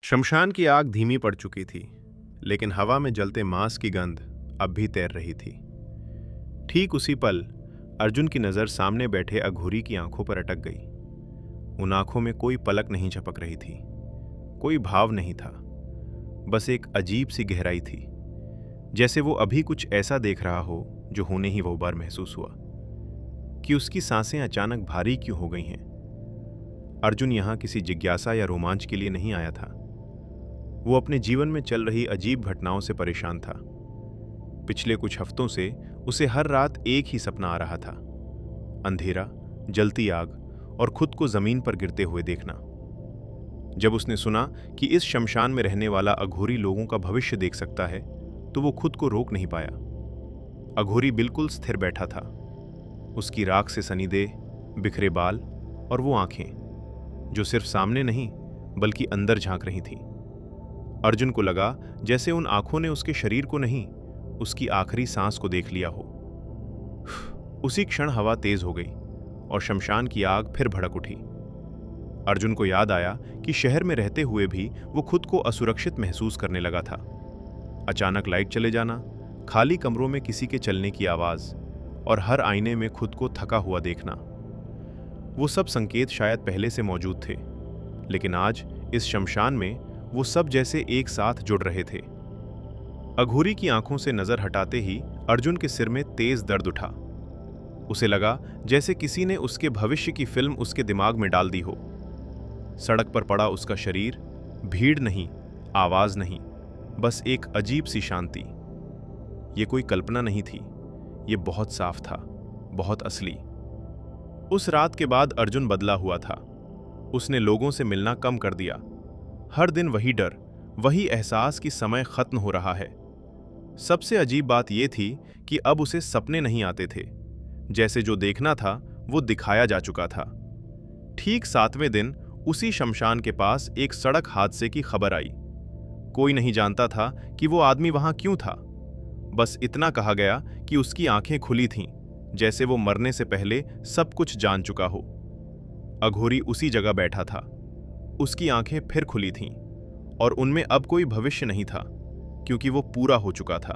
शमशान की आग धीमी पड़ चुकी थी, लेकिन हवा में जलते मांस की गंध अब भी तैर रही थी। ठीक उसी पल अर्जुन की नजर सामने बैठे अघोरी की आंखों पर अटक गई। उन आंखों में कोई पलक नहीं झपक रही थी, कोई भाव नहीं था, बस एक अजीब सी गहराई थी, जैसे वो अभी कुछ ऐसा देख रहा हो जो होने ही वो बार महसूस हुआ कि उसकी सांसें अचानक भारी क्यों हो गई हैं। अर्जुन यहां किसी जिज्ञासा या रोमांच के लिए नहीं आया था। वो अपने जीवन में चल रही अजीब घटनाओं से परेशान था। पिछले कुछ हफ्तों से उसे हर रात एक ही सपना आ रहा था, अंधेरा, जलती आग और खुद को जमीन पर गिरते हुए देखना। जब उसने सुना कि इस शमशान में रहने वाला अघोरी लोगों का भविष्य देख सकता है, तो वो खुद को रोक नहीं पाया। अघोरी बिल्कुल स्थिर बैठा था, उसकी राख से सनी देह, बिखरे बाल और वो आंखें जो सिर्फ सामने नहीं बल्कि अंदर झांक रही थीं। अर्जुन को लगा जैसे उन आंखों ने उसके शरीर को नहीं, उसकी आखिरी सांस को देख लिया हो। उसी क्षण हवा तेज हो गई और शमशान की आग फिर भड़क उठी। अर्जुन को याद आया कि शहर में रहते हुए भी वो खुद को असुरक्षित महसूस करने लगा था। अचानक लाइट चले जाना, खाली कमरों में किसी के चलने की आवाज और हर आईने में खुद को थका हुआ देखना, वो सब संकेत शायद पहले से मौजूद थे, लेकिन आज इस शमशान में वो सब जैसे एक साथ जुड़ रहे थे। अघोरी की आंखों से नजर हटाते ही अर्जुन के सिर में तेज दर्द उठा। उसे लगा जैसे किसी ने उसके भविष्य की फिल्म उसके दिमाग में डाल दी हो। सड़क पर पड़ा उसका शरीर, भीड़ नहीं, आवाज नहीं, बस एक अजीब सी शांति। ये कोई कल्पना नहीं थी, ये बहुत साफ था, बहुत असली। उस रात के बाद अर्जुन बदला हुआ था। उसने लोगों से मिलना कम कर दिया। हर दिन वही डर, वही एहसास कि समय खत्म हो रहा है। सबसे अजीब बात यह थी कि अब उसे सपने नहीं आते थे, जैसे जो देखना था वो दिखाया जा चुका था। ठीक 7वें दिन उसी शमशान के पास एक सड़क हादसे की खबर आई। कोई नहीं जानता था कि वो आदमी वहां क्यों था। बस इतना कहा गया कि उसकी आंखें खुली थीं, जैसे वो मरने से पहले सब कुछ जान चुका हो। अघोरी उसी जगह बैठा था, उसकी आंखें फिर खुली थीं और उनमें अब कोई भविष्य नहीं था, क्योंकि वो पूरा हो चुका था।